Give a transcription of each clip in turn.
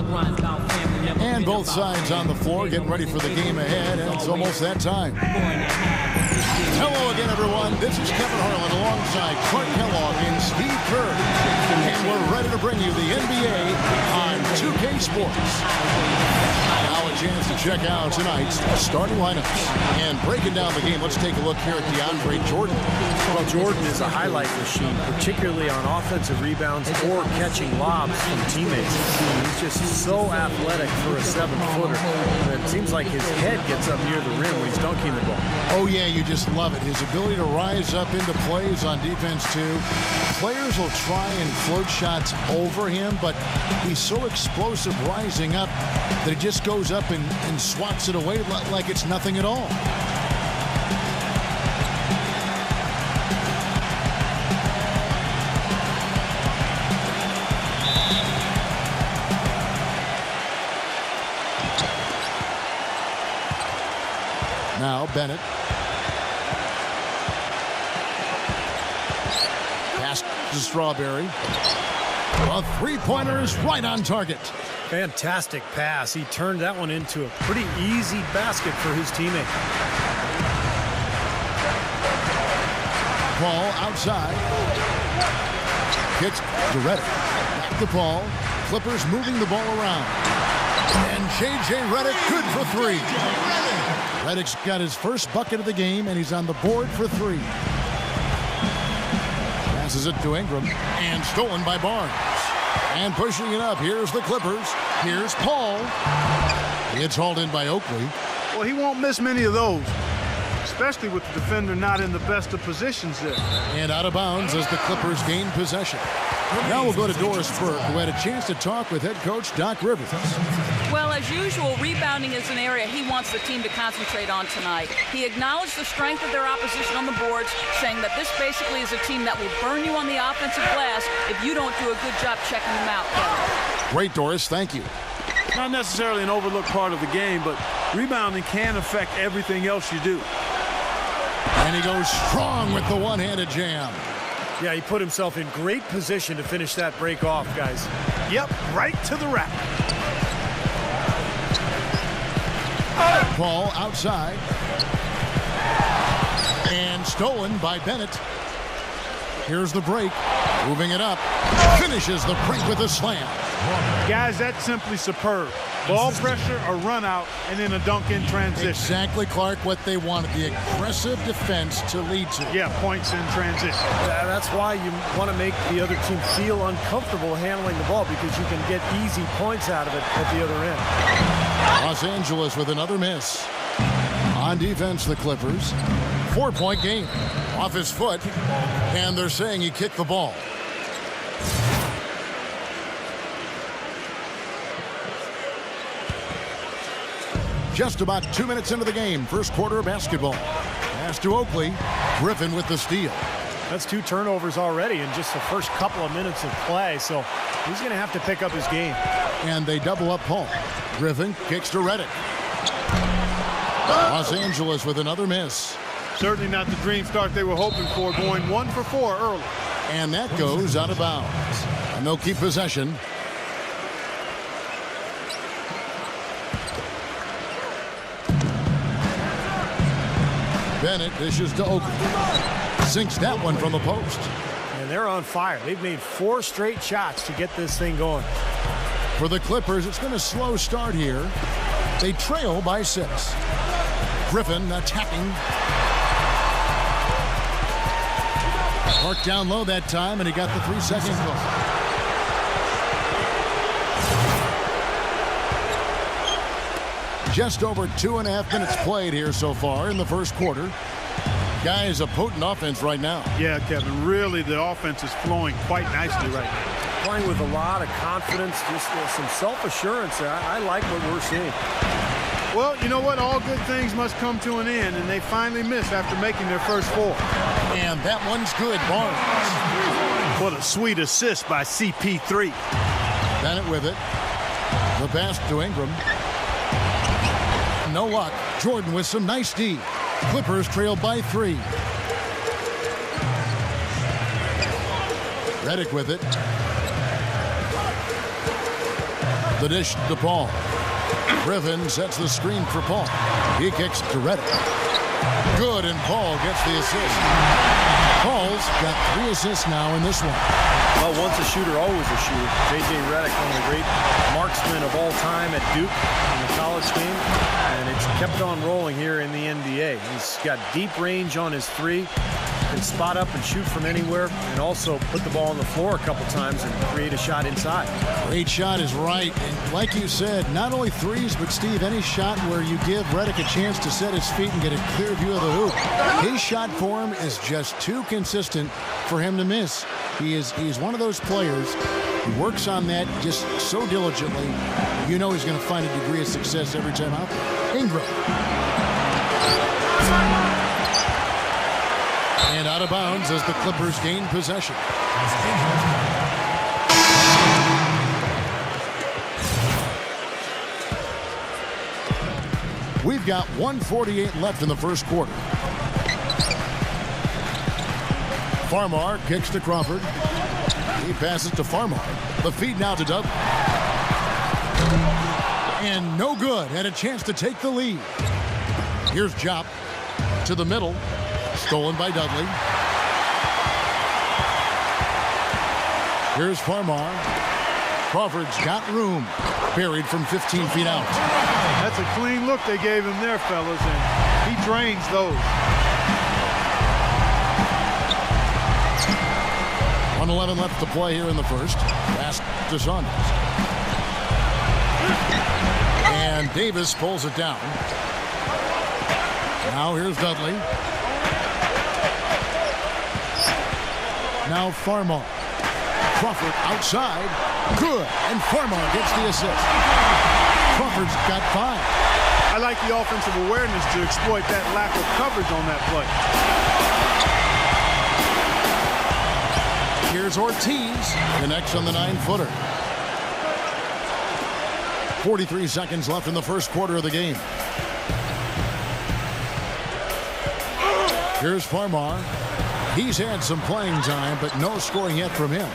And both sides on the floor getting ready for the game ahead, and it's almost that time. Hello again, everyone. This is Kevin Harlan alongside Clark Kellogg and Steve Kerr. And we're ready to bring you the NBA on 2K Sports. Now a chance to check out tonight's starting lineups. And breaking down the game, let's take a look here at DeAndre Jordan. Well, Jordan is a highlight machine, particularly on offensive rebounds or catching lobs from teammates. He's just so athletic for a 7-footer. It seems like his head gets up near the rim when he's dunking the ball. Oh, yeah, you just love it. His ability to rise up into plays on defense, too. Players will try and float shots over him, but he's so explosive rising up that he just goes up and swats it away like it's nothing at all. Now Bennett. Pass to Strawberry. A three-pointer is right on target. Fantastic pass. He turned that one into a pretty easy basket for his teammate. Ball outside. Kicks to Redick. Back to Paul. Clippers moving the ball around. And J.J. Redick good for three. Redick's got his first bucket of the game, and he's on the board for three. Passes it to Ingram, and stolen by Barnes. And pushing it up, here's the Clippers. Here's Paul. It's hauled in by Oakley. Well, he won't miss many of those, especially with the defender not in the best of positions there. And out of bounds as the Clippers gain possession. Now we'll go to Doris Burke, who had a chance to talk with head coach Doc Rivers. Well, as usual, rebounding is an area he wants the team to concentrate on tonight. He acknowledged the strength of their opposition on the boards, saying that this basically is a team that will burn you on the offensive glass if you don't do a good job checking them out, Kevin. Great, Doris. Thank you. Not necessarily an overlooked part of the game, but rebounding can affect everything else you do. And he goes strong with the one-handed jam. Yeah, he put himself in great position to finish that break off, guys. Yep, right to the rack. Ball outside. And stolen by Bennett. Here's the break. Moving it up. Finishes the break with a slam. Guys, that's simply superb. Ball pressure, a run out, and then a dunk in transition. Exactly, Clark, what they wanted. The aggressive defense to lead to. Yeah, points in transition. Yeah, that's why you want to make the other team feel uncomfortable handling the ball, because you can get easy points out of it at the other end. Los Angeles with another miss. On defense, the Clippers. 4-point game. Off his foot, and they're saying he kicked the ball. Just about 2 minutes into the game, first quarter of basketball. Pass to Oakley. Griffin with the steal. That's 2 turnovers already in just the first couple of minutes of play, so he's going to have to pick up his game. And they double up Paul. Griffin kicks to Redick. Los Angeles with another miss. Certainly not the dream start they were hoping for, going 1 for 4 early. And that goes out of bounds. And they'll keep possession. Bennett dishes to Oakley. Sinks that one from the post. And they're on fire. They've made 4 straight shots to get this thing going. For the Clippers, it's been a slow start here. They trail by 6. Griffin attacking. Marked down low that time, and he got the 3-second goal. Just over 2.5 minutes played here so far in the first quarter. Guys, a potent offense right now. Yeah, Kevin, really the offense is flowing quite nicely right now. Playing with a lot of confidence, just some self-assurance. I like what we're seeing. Well, you know what? All good things must come to an end, and they finally missed after making their first 4. And that one's good, Barnes. What a sweet assist by CP3. Bennett with it. The pass to Ingram. No luck. Jordan with some nice D. Clippers trail by 3. Redick with it. The dish to Paul. Griffin sets the screen for Paul. He kicks to Reddick. Good, and Paul gets the assist. Paul's got 3 assists now in this one. Well, once a shooter, always a shooter. J.J. Reddick, one of the great marksmen of all time at Duke in the college game. And it's kept on rolling here in the NBA. He's got deep range on his 3. Can spot up and shoot from anywhere, and also put the ball on the floor a couple times and create a shot inside. Great shot is right. And like you said, not only threes, but Steve, any shot where you give Reddick a chance to set his feet and get a clear view of the hoop. His shot form is just too consistent for him to miss. He's one of those players who works on that just so diligently. You know he's going to find a degree of success every time out there. Ingram. And out of bounds as the Clippers gain possession. We've got 1:48 left in the first quarter. Farmar kicks to Crawford. He passes to Farmar. The feed now to Dudley. And no good. And a chance to take the lead. Here's Jop to the middle. Stolen by Dudley. Here's Farmar. Crawford's got room. Buried from 15 feet out. That's a clean look they gave him there, fellas, and he drains those. 1:11 left to play here in the first. Pass to Saunders. And Davis pulls it down. Now here's Dudley. Now Farmar. Crawford outside. Good. And Farmar gets the assist. Crawford's got 5. I like the offensive awareness to exploit that lack of coverage on that play. Here's Ortiz. Connects on the 9-footer. 43 seconds left in the first quarter of the game. Here's Farmar. He's had some playing time, but no scoring yet from him.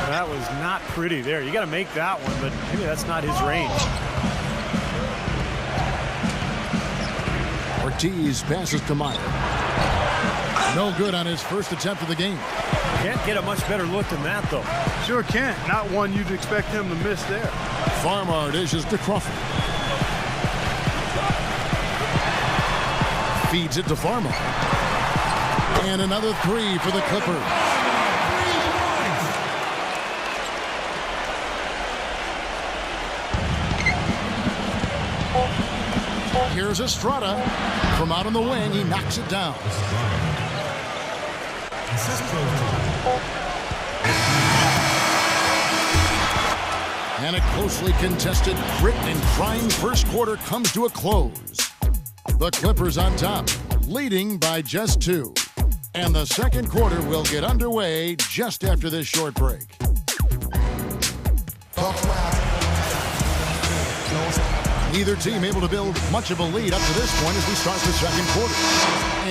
That was not pretty there. You got to make that one, but maybe that's not his range. Ortiz passes to Meyer. No good on his first attempt of the game. Can't get a much better look than that, though. Sure can't. Not one you'd expect him to miss there. Farmar dishes to Crawford. Feeds it to Farmar. And another 3 for the Clippers. Here's Estrada. From out on the wing, he knocks it down. And a closely contested, grit and crying first quarter comes to a close. The Clippers on top, leading by just 2. And the second quarter will get underway just after this short break. Neither team able to build much of a lead up to this point as we start the second quarter.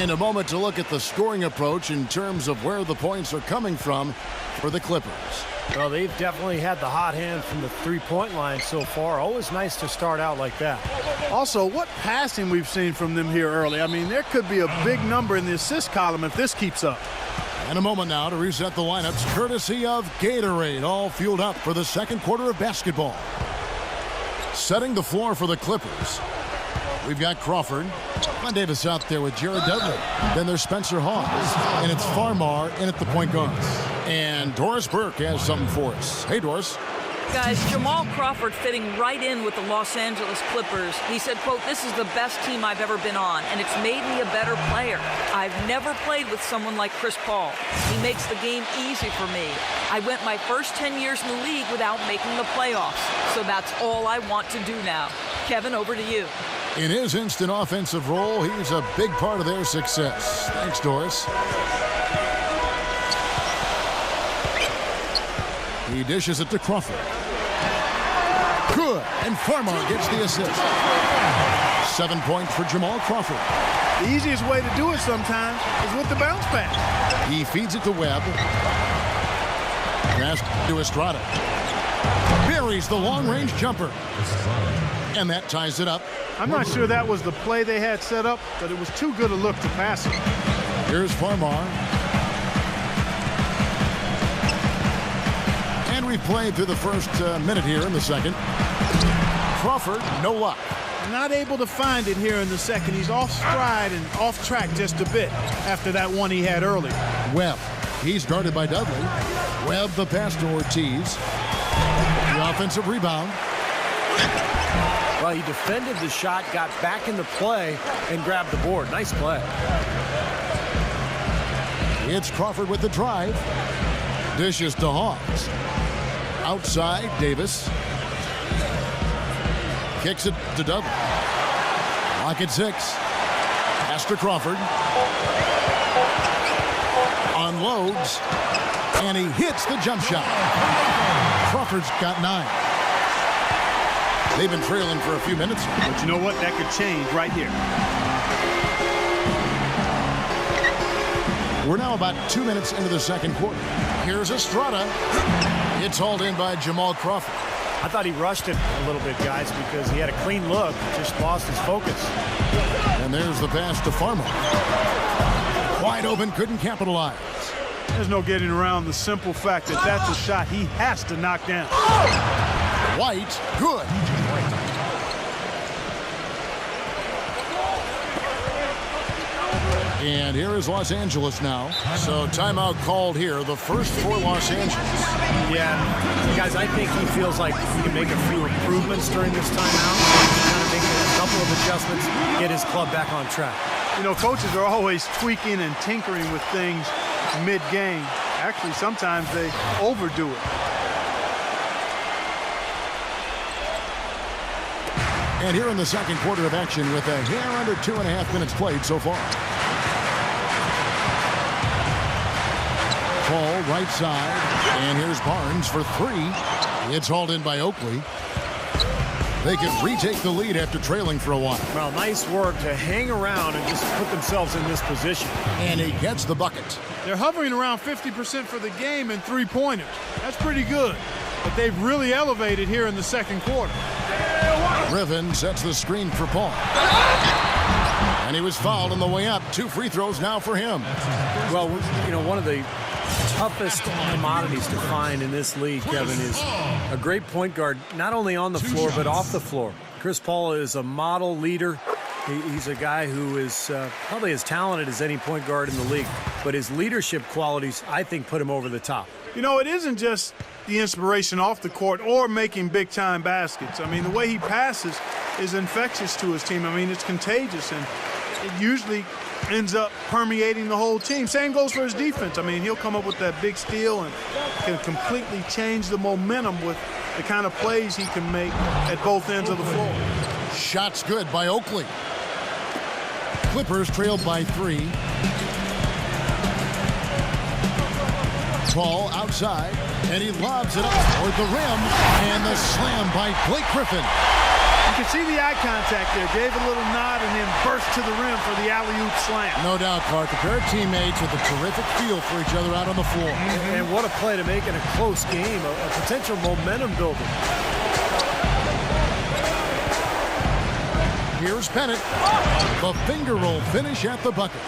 And a moment to look at the scoring approach in terms of where the points are coming from for the Clippers. Well, they've definitely had the hot hand from the three-point line so far. Always nice to start out like that. Also, what passing we've seen from them here early. I mean, there could be a big number in the assist column if this keeps up. And a moment now to reset the lineups courtesy of Gatorade, all fueled up for the second quarter of basketball. Setting the floor for the Clippers, we've got Crawford. Glenn Davis out there with Jared Dudley. Then there's Spencer Hawes. And it's Farmar in at the point guards. And Doris Burke has something for us. Hey, Doris. Guys, Jamal Crawford fitting right in with the Los Angeles Clippers. He said, quote, "This is the best team I've ever been on, and it's made me a better player. I've never played with someone like Chris Paul. He makes the game easy for me. I went my first 10 years in the league without making the playoffs, so that's all I want to do now." Kevin, over to you. In his instant offensive role, he's a big part of their success. Thanks, Doris. He dishes it to Crawford. Good, and Farmar gets the assist. 7 points for Jamal Crawford. The easiest way to do it sometimes is with the bounce pass. He feeds it to Webb. Pass to Estrada. Buries the long-range jumper. And that ties it up. I'm not sure that was the play they had set up, but it was too good a look to pass it. Here's Farmar. And we've played through the first minute here in the second. Crawford, no luck. Not able to find it here in the second. He's off stride and off track just a bit after that one he had earlier. Webb, he's guarded by Dudley. Webb the pass to Ortiz. The offensive rebound. Well, he defended the shot, got back in the play, and grabbed the board. Nice play. It's Crawford with the drive. Dishes to Hawks. Outside, Davis. Kicks it to Dudley. Lock at 6. Pass to Crawford. Unloads. And he hits the jump shot. Crawford's got 9. They've been trailing for a few minutes. But you know what? That could change right here. We're now about 2 minutes into the second quarter. Here's Estrada. It's hauled in by Jamal Crawford. I thought he rushed it a little bit, guys, because he had a clean look, just lost his focus. And there's the pass to Farmer. Wide open, couldn't capitalize. There's no getting around the simple fact that that's a shot he has to knock down. White, good. And here is Los Angeles now. So timeout called here, the first for Los Angeles. Yeah, guys, I think he feels like he can make a few improvements during this timeout. Kind of make a couple of adjustments, get his club back on track. You know, coaches are always tweaking and tinkering with things mid-game. Actually, sometimes they overdo it. And here in the second quarter of action with a hair under 2.5 minutes played so far. Paul right side, and here's Barnes for 3. It's hauled in by Oakley. They can retake the lead after trailing for a while. Well, nice work to hang around and just put themselves in this position. And he gets the bucket. They're hovering around 50% for the game in three-pointers. That's pretty good. But they've really elevated here in the second quarter. Griffin sets the screen for Paul. And he was fouled on the way up. 2 free throws now for him. Well, you know, one of the toughest commodities to find in this league, Kevin, is a great point guard, not only on the floor, but off the floor. Chris Paul is a model leader. He's a guy who is probably as talented as any point guard in the league. But his leadership qualities, I think, put him over the top. You know, it isn't just the inspiration off the court or making big-time baskets. I mean, the way he passes is infectious to his team. I mean, it's contagious, and it usually ends up permeating the whole team. Same goes for his defense. I mean, he'll come up with that big steal and can completely change the momentum with the kind of plays he can make at both ends of the floor. Shots good by Oakley. Clippers trailed by 3. Paul outside, and he lobs it up toward the rim, and the slam by Blake Griffin. You can see the eye contact there. Gave a little nod and then burst to the rim for the alley-oop slam. No doubt, Clark. A pair of teammates with a terrific feel for each other out on the floor. And what a play to make in a close game, a potential momentum builder. Here's Bennett. The finger roll finish at the bucket.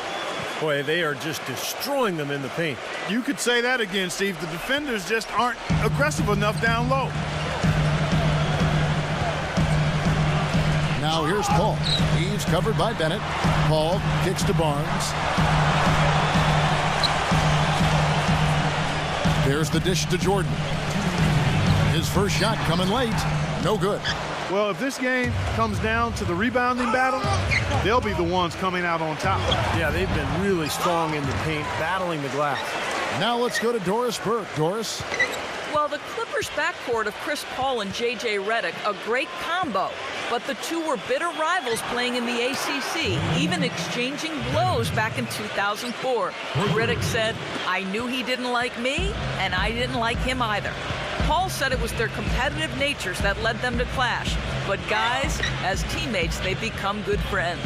Boy, they are just destroying them in the paint. You could say that again, Steve. The defenders just aren't aggressive enough down low. Now here's Paul. He's covered by Bennett. Paul kicks to Barnes. There's the dish to Jordan. His first shot coming late. No good. Well, if this game comes down to the rebounding battle, they'll be the ones coming out on top. Yeah, they've been really strong in the paint, battling the glass. Now let's go to Doris Burke. Doris. Well, the Clippers backcourt of Chris Paul and J.J. Redick, a great combo. But the two were bitter rivals playing in the ACC, even exchanging blows back in 2004. Redick said, "I knew he didn't like me, and I didn't like him either." Paul said it was their competitive natures that led them to clash. But guys, as teammates, they've become good friends.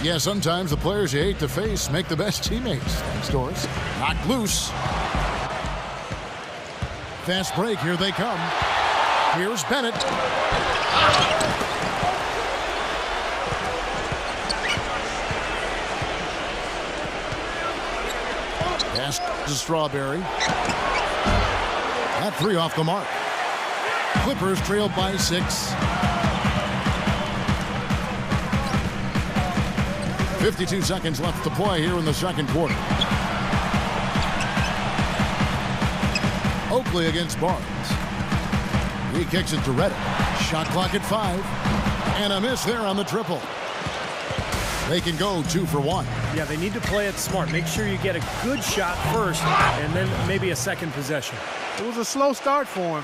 Yeah, sometimes the players you hate to face make the best teammates. Thanks, Doris. Knocked loose. Fast break, here they come. Here's Bennett. Pass to Strawberry. That three off the mark. Clippers trailed by 6. 52 seconds left to play here in the second quarter. Oakley against Barnes. He kicks it to Reddick. Shot clock at 5. And a miss there on the triple. They can go 2 for 1. Yeah, they need to play it smart. Make sure you get a good shot first and then maybe a second possession. It was a slow start for him,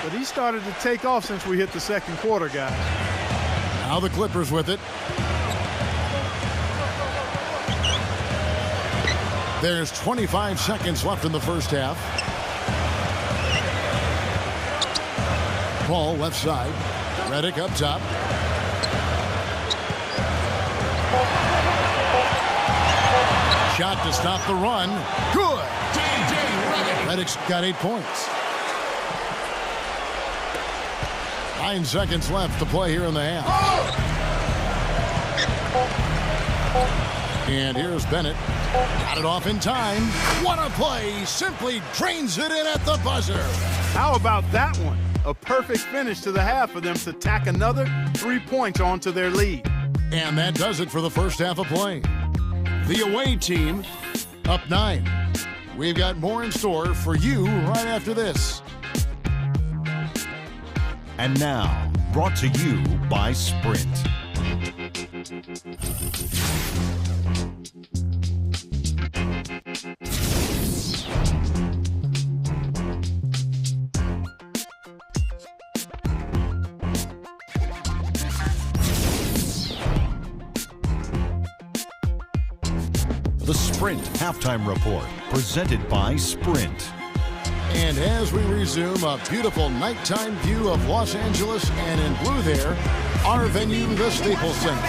but he started to take off since we hit the second quarter, guys. Now the Clippers with it. There's 25 seconds left in the first half. Paul left side. Reddick up top. Shot to stop the run. Good. Reddick's got 8 points. 9 seconds left to play here in the half. And here's Bennett. Got it off in time. What a play. Simply drains it in at the buzzer. How about that one? A perfect finish to the half for them to tack another 3 points onto their lead. And that does it for the first half of play. The away team up 9. We've got more in store for you right after this. And now, brought to you by Sprint. The Sprint Halftime Report, presented by Sprint. And as we resume a beautiful nighttime view of Los Angeles, and in blue there, our venue, the Staples Center.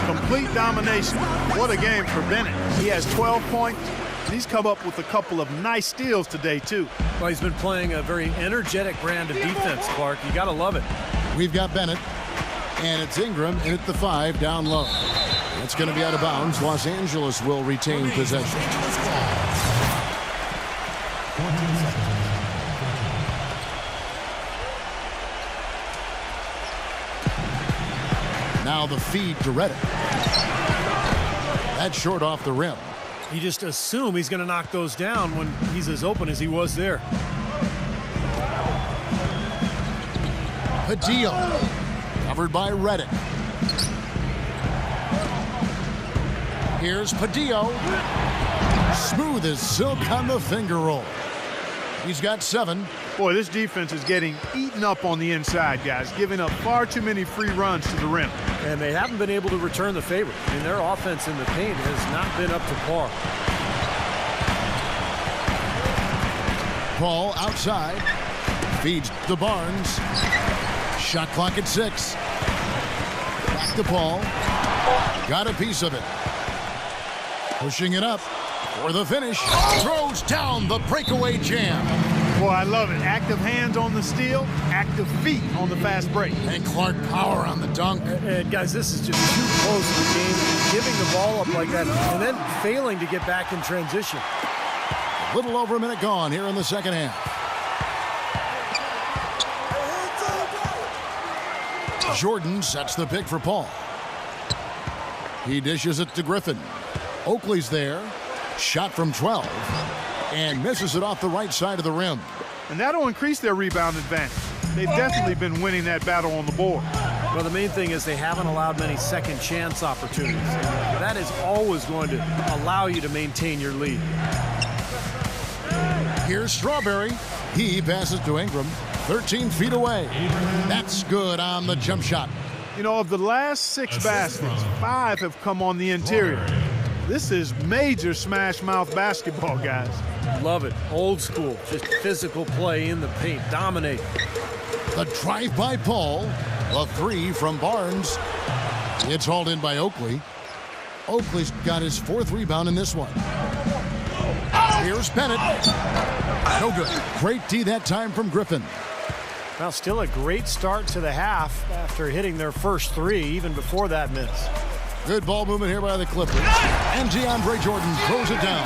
Complete domination. What a game for Bennett. He has 12 points. He's come up with a couple of nice steals today, too. Well, he's been playing a very energetic brand of defense, Clark. You got to love it. We've got Bennett, and it's Ingram in at the 5 down low. It's going to be out of bounds. Los Angeles will retain possession. Now the feed to Reddick. That's short off the rim. You just assume he's going to knock those down when he's as open as he was there. Padilla, covered by Reddick. Here's Padilla. Smooth as silk on the finger roll. He's got 7. Boy, this defense is getting eaten up on the inside, guys, giving up far too many free runs to the rim. And they haven't been able to return the favor. I mean, their offense in the paint has not been up to par. Paul outside. Feeds to Barnes. Shot clock at 6. Back to Paul. Got a piece of it. Pushing it up for the finish. Throws down the breakaway jam. Boy, I love it. Active hands on the steal, active feet on the fast break. And Clark power on the dunk. And guys, this is just too close to the game. Giving the ball up like that and then failing to get back in transition. A little over a minute gone here in the second half. Jordan sets the pick for Paul. He dishes it to Griffin. Oakley's there. Shot from 12. And misses it off the right side of the rim. And that'll increase their rebound advantage. They've definitely been winning that battle on the board. Well, the main thing is they haven't allowed many second chance opportunities. And that is always going to allow you to maintain your lead. Here's Strawberry. He passes to Ingram. 13 feet away. That's good on the jump shot. You know, of the last 6 baskets, 5 have come on the interior. This is major smash mouth basketball, guys. Love it. Old school. Just physical play in the paint. Dominate. The drive by Paul. A 3 from Barnes. It's hauled in by Oakley. Oakley's got his 4th rebound in this one. Here's Bennett. No good. Great D that time from Griffin. Well, still a great start to the half after hitting their first 3, even before that miss. Good ball movement here by the Clippers. And DeAndre Jordan throws it down.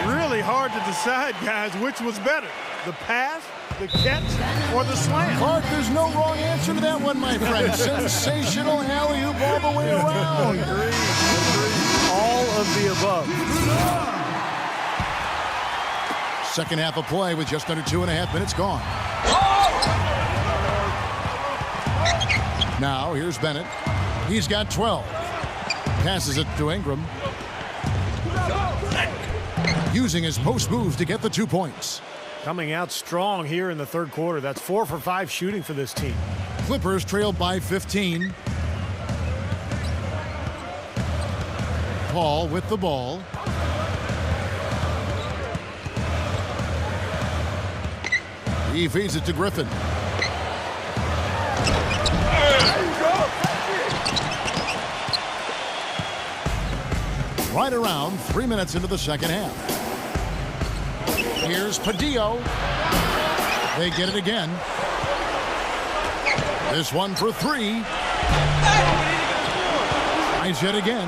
Really hard to decide, guys, which was better, the pass, the catch, or the slam. Clark, there's no wrong answer to that one, my friend. Sensational alley-oop all the way around. All of the above. Second half of play with just under 2.5 minutes gone. Now, here's Bennett. He's got 12. Passes it to Ingram. Using his post move to get the 2 points. Coming out strong here in the third quarter. That's 4 for 5 shooting for this team. Clippers trailed by 15. Paul with the ball. He feeds it to Griffin. Right around 3 minutes into the second half. Here's Padillo. They get it again. This one for 3. Tries yet again.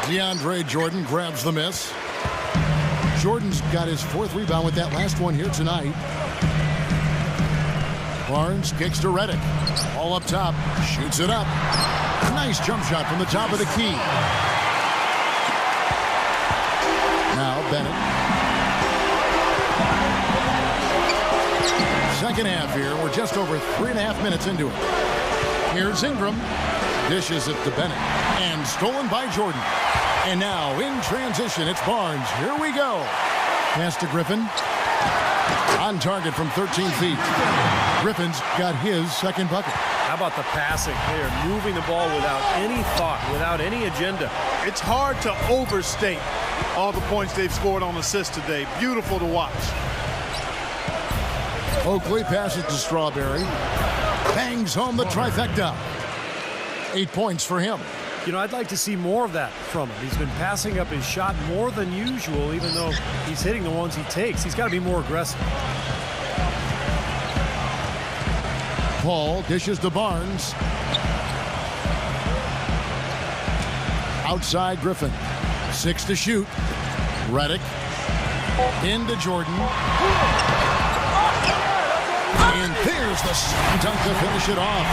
DeAndre Jordan grabs the miss. Jordan's got his 4th rebound with that last one here tonight. Barnes kicks to Redick. All up top. Shoots it up. Nice jump shot from the top of the key. Now Bennett. Second half here. We're just over 3.5 minutes into it. Here's Ingram. Dishes it to Bennett. And stolen by Jordan. And now in transition, it's Barnes. Here we go. Pass to Griffin. On target from 13 feet. Griffin's got his second bucket. How about the passing? They are moving the ball without any thought, without any agenda. It's hard to overstate all the points they've scored on assists today. Beautiful to watch. Oakley passes to Strawberry. Bangs home the trifecta. 8 points for him. You know, I'd like to see more of that from him. He's been passing up his shot more than usual, even though he's hitting the ones he takes. He's got to be more aggressive. Paul dishes to Barnes. Outside Griffin. 6 to shoot. Redick. Into Jordan. And there's the dunk to finish it off.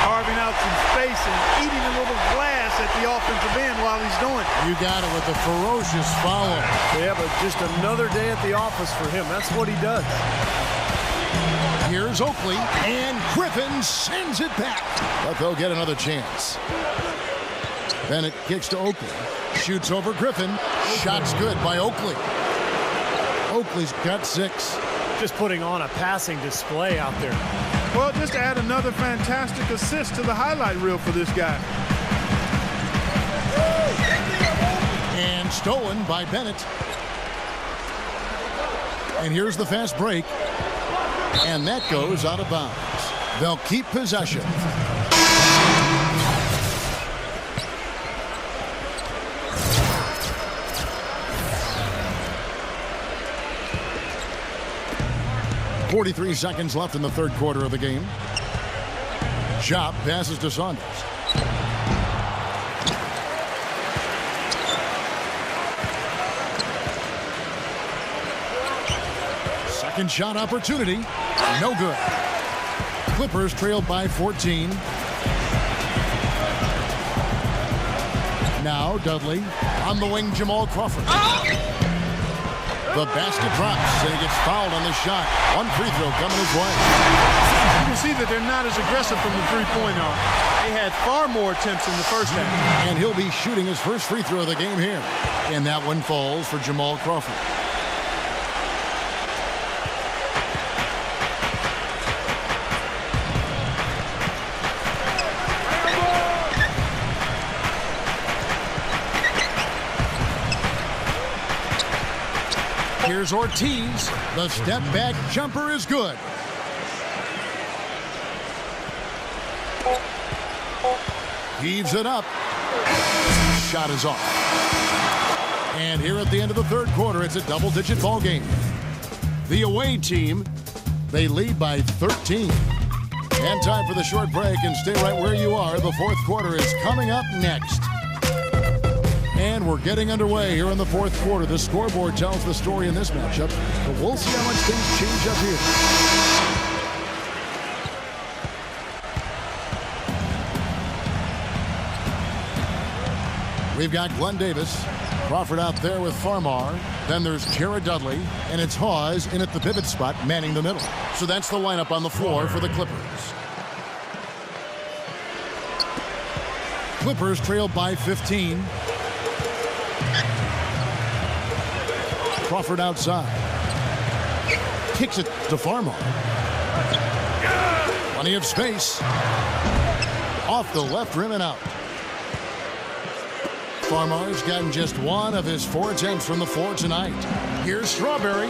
Carving out some space and eating a little glass at the offensive end while he's doing it. You got it with a ferocious follow. Yeah, but just another day at the office for him. That's what he does. Here's Oakley, and Griffin sends it back. But they'll get another chance. Bennett kicks to Oakley. Shoots over Griffin. Shot's good by Oakley. Oakley's got 6. Just putting on a passing display out there. Well, just add another fantastic assist to the highlight reel for this guy. And stolen by Bennett. And here's the fast break. And that goes out of bounds. They'll keep possession. .43 seconds left in the third quarter of the game. Chop passes to Saunders. Second shot opportunity. No good. Clippers trailed by 14. Now Dudley. On the wing, Jamal Crawford. The basket drops, and he gets fouled on the shot. One free throw coming his way. You can see that they're not as aggressive from the three-point arc. They had far more attempts in the first half. And he'll be shooting his first free throw of the game here. And that one falls for Jamal Crawford. Here's Ortiz. The step back jumper is good. Heaves it up. Shot is off. And here at the end of the third quarter, it's a double-digit ball game. The away team They lead by 13. And time for the short break, and stay right where you are. The fourth quarter is coming up next. And we're getting underway here in the fourth quarter. The scoreboard tells the story in this matchup, but we'll see how much things change up here. We've got Glenn Davis, Crawford out there with Farmar. Then there's Jared Dudley, and it's Hawes in at the pivot spot, manning the middle. So that's the lineup on the floor for the Clippers. Clippers trailed by 15. Crawford outside. Kicks it to Farmar. Plenty of space. Off the left rim and out. Farmar's gotten just one of his 4 attempts from the floor tonight. Here's Strawberry.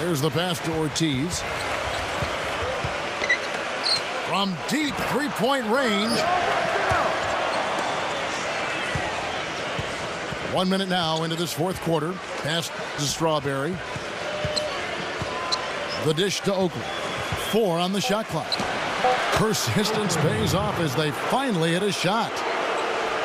There's the pass to Ortiz. From deep three-point range. 1 minute now into this fourth quarter. Pass to Strawberry. The dish to Oakley. 4 on the shot clock. Persistence pays off as they finally hit a shot.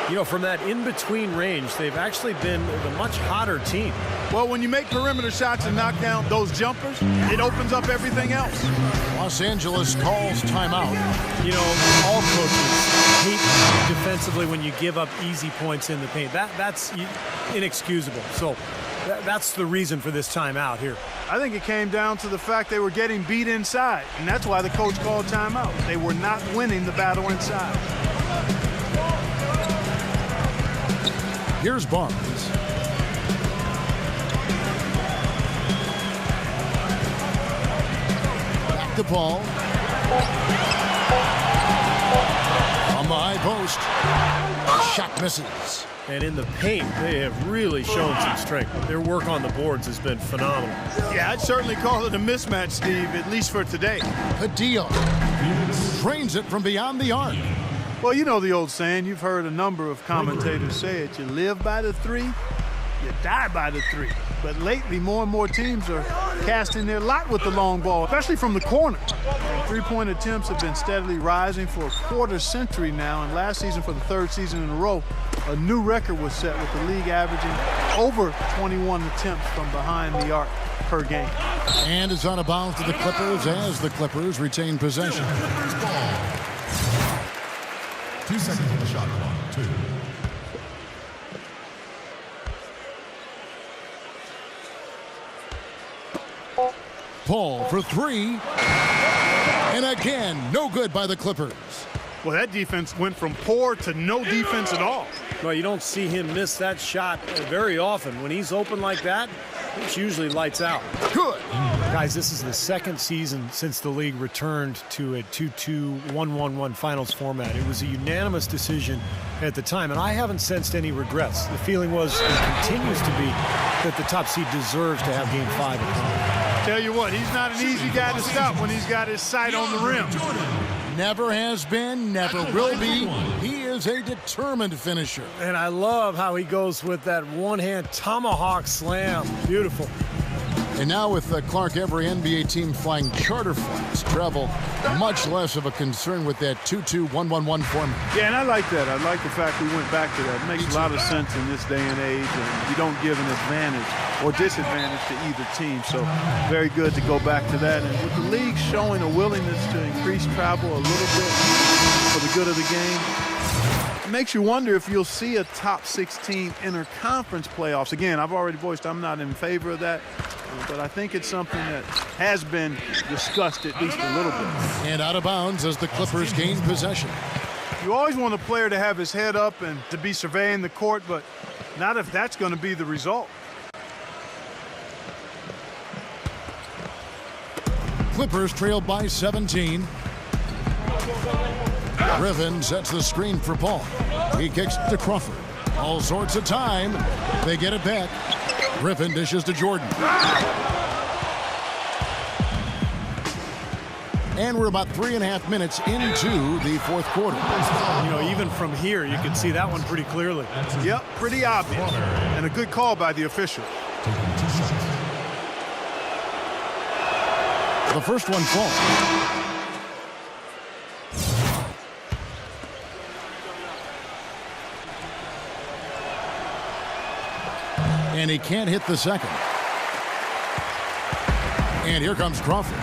You know, from that in-between range, they've actually been the much hotter team. Well, when you make perimeter shots and knock down those jumpers, it opens up everything else. Los Angeles calls timeout. You know, all coaches hate defensively when you give up easy points in the paint. That's inexcusable. So that's the reason for this timeout here. I think it came down to the fact they were getting beat inside, and that's why the coach called timeout. They were not winning the battle inside. Here's Barnes. Back to Paul. On the high post. Shot misses. And in the paint, they have really shown some strength. Their work on the boards has been phenomenal. Yeah, I'd certainly call it a mismatch, Steve, at least for today. Padilla drains it from beyond the arc. Well, you know the old saying. You've heard a number of commentators say it. You live by the 3, you die by the 3. But lately, more and more teams are casting their lot with the long ball, especially from the corner. Three-point attempts have been steadily rising for a quarter century now, and last season, for the 3rd season in a row, a new record was set with the league averaging over 21 attempts from behind the arc per game. And it's out of bounds to the Clippers as the Clippers retain possession. 2 seconds on the shot clock. 2. Paul for 3. And again, no good by the Clippers. Well, that defense went from poor to no defense at all. Well, you don't see him miss that shot very often. When he's open like that, it's usually lights out. Good. Guys, this is the 2nd season since the league returned to a 2-2, 1-1-1 finals format. It was a unanimous decision at the time, and I haven't sensed any regrets. The feeling was, and continues to be, that the top seed deserves to have Game 5 at home. Tell you what, he's not an easy guy to stop when he's got his sight on the rim. Never has been, never will be. He is a determined finisher. And I love how he goes with that one-hand tomahawk slam. Beautiful. And now with Clark, every NBA team flying charter flights, travel much less of a concern with that 2-2, 1-1-1 format. Yeah, and I like that. I like the fact we went back to that. It makes a lot of sense in this day and age, and you don't give an advantage or disadvantage to either team. So very good to go back to that. And with the league showing a willingness to increase travel a little bit for the good of the game, it makes you wonder if you'll see a top 16 interconference playoffs. Again, I've already voiced I'm not in favor of that. But I think it's something that has been discussed at least a little bit. And out of bounds as the Clippers gain possession. You always want a player to have his head up and to be surveying the court, but not if that's going to be the result. Clippers trailed by 17. Griffin sets the screen for Paul. He kicks to Crawford. All sorts of time. They get it back. Griffin dishes to Jordan. And we're about 3.5 minutes into the fourth quarter. You know, even from here, you can see that one pretty clearly. Yep, pretty obvious. And a good call by the official. The first one falls. And he can't hit the second. And here comes Crawford.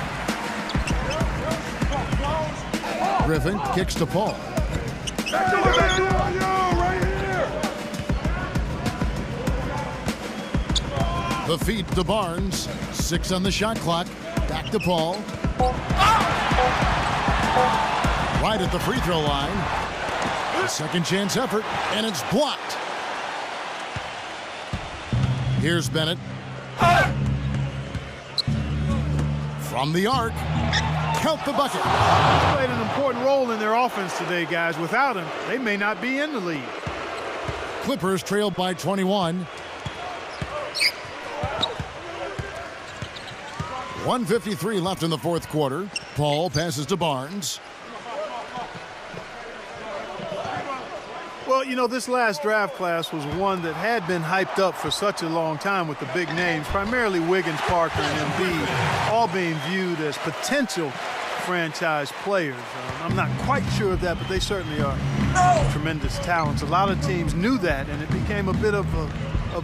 Griffin kicks to Paul. The feed to Barnes. 6 on the shot clock. Back to Paul. Right at the free throw line. A second chance effort, and it's blocked. Here's Bennett. From the arc. Count the bucket. He played an important role in their offense today, guys. Without him, they may not be in the lead. Clippers trailed by 21. 1:53 left in the fourth quarter. Paul passes to Barnes. Well, you know, this last draft class was one that had been hyped up for such a long time with the big names, primarily Wiggins, Parker, and Embiid, all being viewed as potential franchise players. I'm not quite sure of that, but they certainly are tremendous talents. A lot of teams knew that, and it became a bit of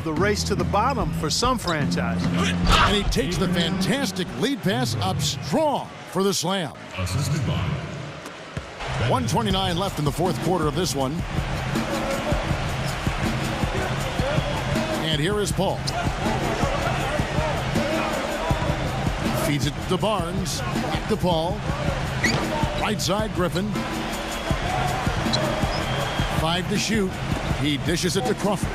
the race to the bottom for some franchises. And he takes the fantastic lead pass up strong for the slam. 1:29 left in the fourth quarter of this one. And here is Paul. Feeds it to Barnes. Back to Paul. Right side, Griffin. 5 to shoot. He dishes it to Crawford.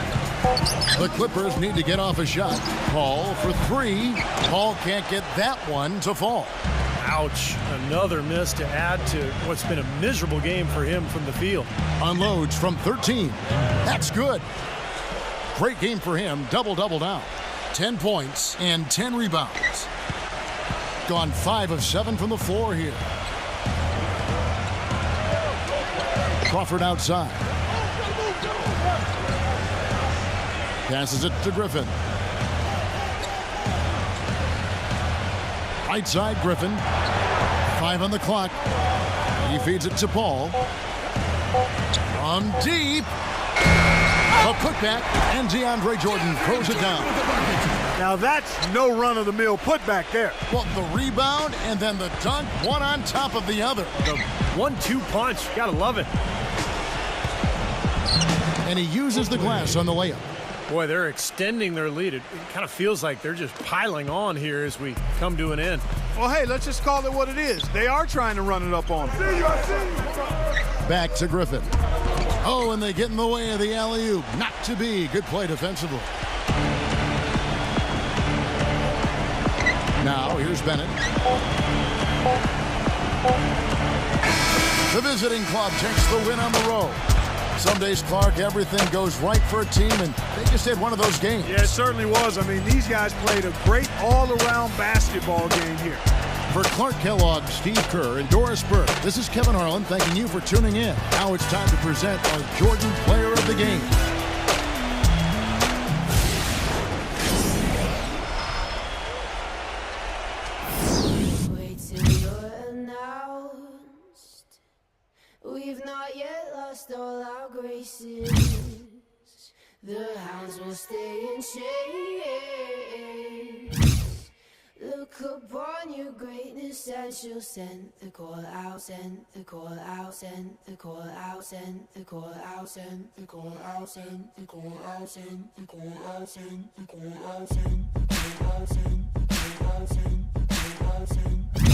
The Clippers need to get off a shot. Paul for 3. Paul can't get that one to fall. Ouch. Another miss to add to what's been a miserable game for him from the field. Unloads from 13. That's good. Great game for him. Double-double now. 10 points and 10 rebounds. Gone 5 of 7 from the floor here. Crawford outside. Passes it to Griffin. Right side, Griffin. 5 on the clock. He feeds it to Paul. From deep. A putback, and DeAndre Jordan throws it down. Now that's no run-of-the-mill putback there. Well, the rebound and then the dunk, one on top of the other. The 1-2 punch, gotta love it. And he uses the glass on the layup. Boy, they're extending their lead. It kind of feels like they're just piling on here as we come to an end. Well, hey, let's just call it what it is. They are trying to run it up on them. Back to Griffin. Oh, and they get in the way of the alley-oop. Not to be. Good play defensively. Now, here's Bennett. The visiting club takes the win on the road. Some days, Clark, everything goes right for a team, and they just had one of those games. Yeah, it certainly was. I mean, these guys played a great all-around basketball game here. For Clark Kellogg, Steve Kerr, and Doris Burke, this is Kevin Harlan thanking you for tuning in. Now it's time to present our Jordan Player of the Game. Wait till you're announced. We've not yet lost all our graces. The hounds will stay in chains. Look upon your greatness and she'll send the call out, send the call out, send the call out, send the call out, send the call out, send the call out, send the call out, send the call out, send the call out, send the call out, send the call out, send